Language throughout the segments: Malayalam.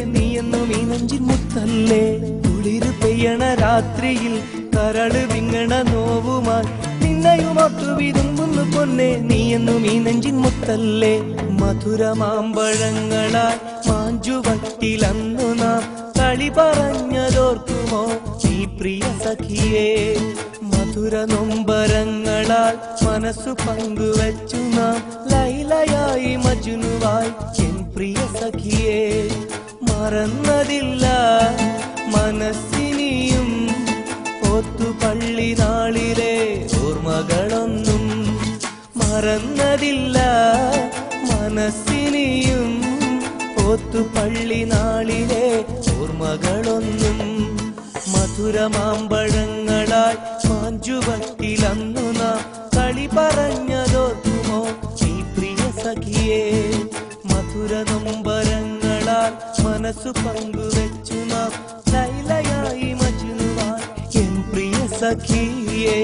നീയെന്നും ഈ നെഞ്ചിൻ മുത്തല്ലേ. കുളിര് പെയ്യണ രാത്രിയിൽ കരള് വിങ്ങണ നോവുമായി നിന്നെയുമൊത്തു വിതുമ്പുന്നു പൊന്നെ നീയെന്നും ഈ നെഞ്ചിൻ മുത്തല്ലേ. മധുരമാമ്പഴങ്ങളാൽ മാഞ്ചുവട്ടിലന്നു നാം കളി പറഞ്ഞതോർക്കുമോ നീ പ്രിയ സഖിയേ. മധുര നൊമ്പരങ്ങളാൽ മനസ്സു പങ്കുവച്ചു നാം ലൈലയായി മജ്നുവായി എൻ പ്രിയ സഖിയേ. മറന്നതില്ല മനസ്സിനിയും ഓത്തുപള്ളി നാളിലെ ഓർമ്മകളൊന്നും. മറന്നതില്ല മനസ്സിനിയും ഓത്തുപള്ളി നാളിലെ ഓർമ്മകളൊന്നും. മധുരമാമ്പഴങ്ങളായി മാഞ്ചുവട്ടിലന്നു നാം കളി പറഞ്ഞതോർക്കുമോ നീ പ്രിയ സഖിയേ. മധുര നൊമ്പരങ്ങളാൽ മനസ്സു പങ്കുവച്ചു നാം ലൈലയായി മജ്നുവായി എൻ പ്രിയ സഖിയേ.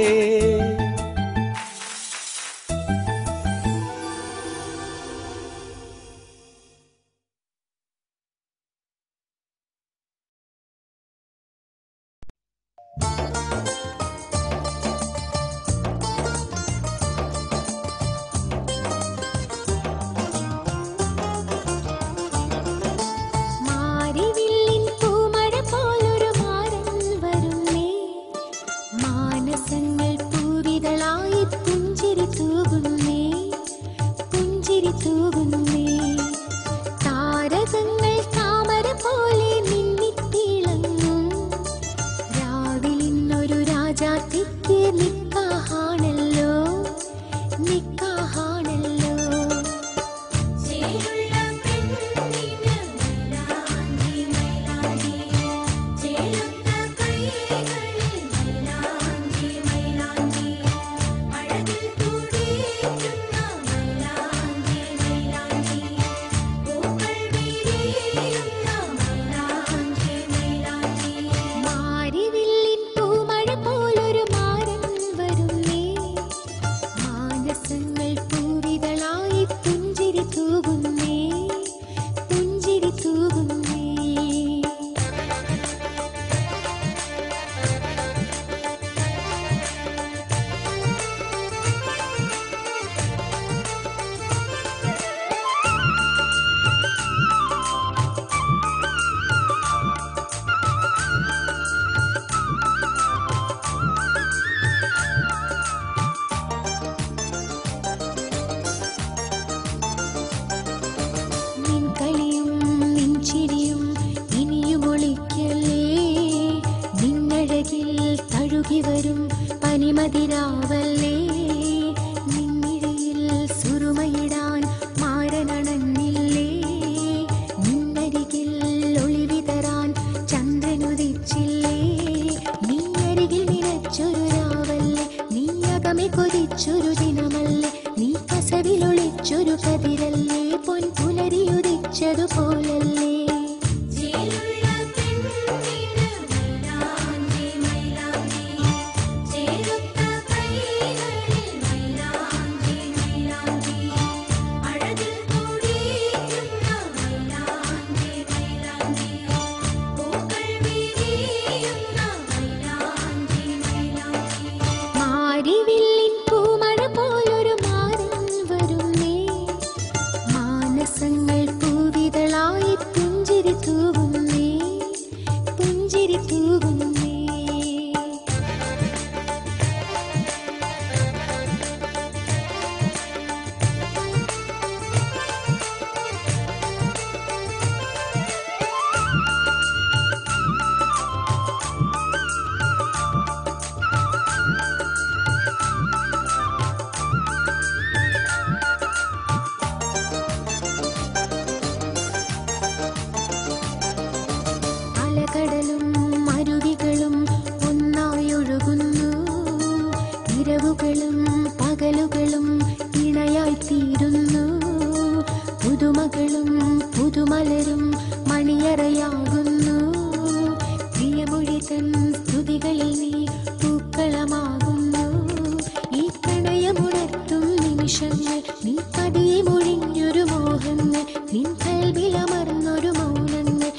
നീ പതിയെ മൊഴിഞ്ഞൊരു മോഹങ്ങൾ നിൻ കൽവിലമർന്നൊരു മൗനങ്ങൾ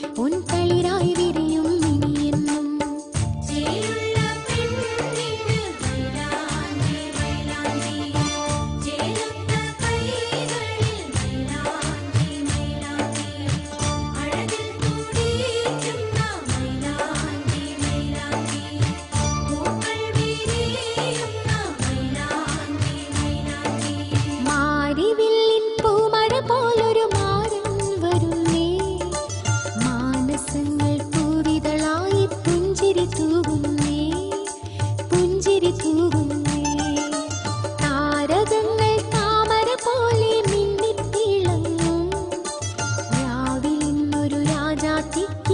കാത്തിരിക്കും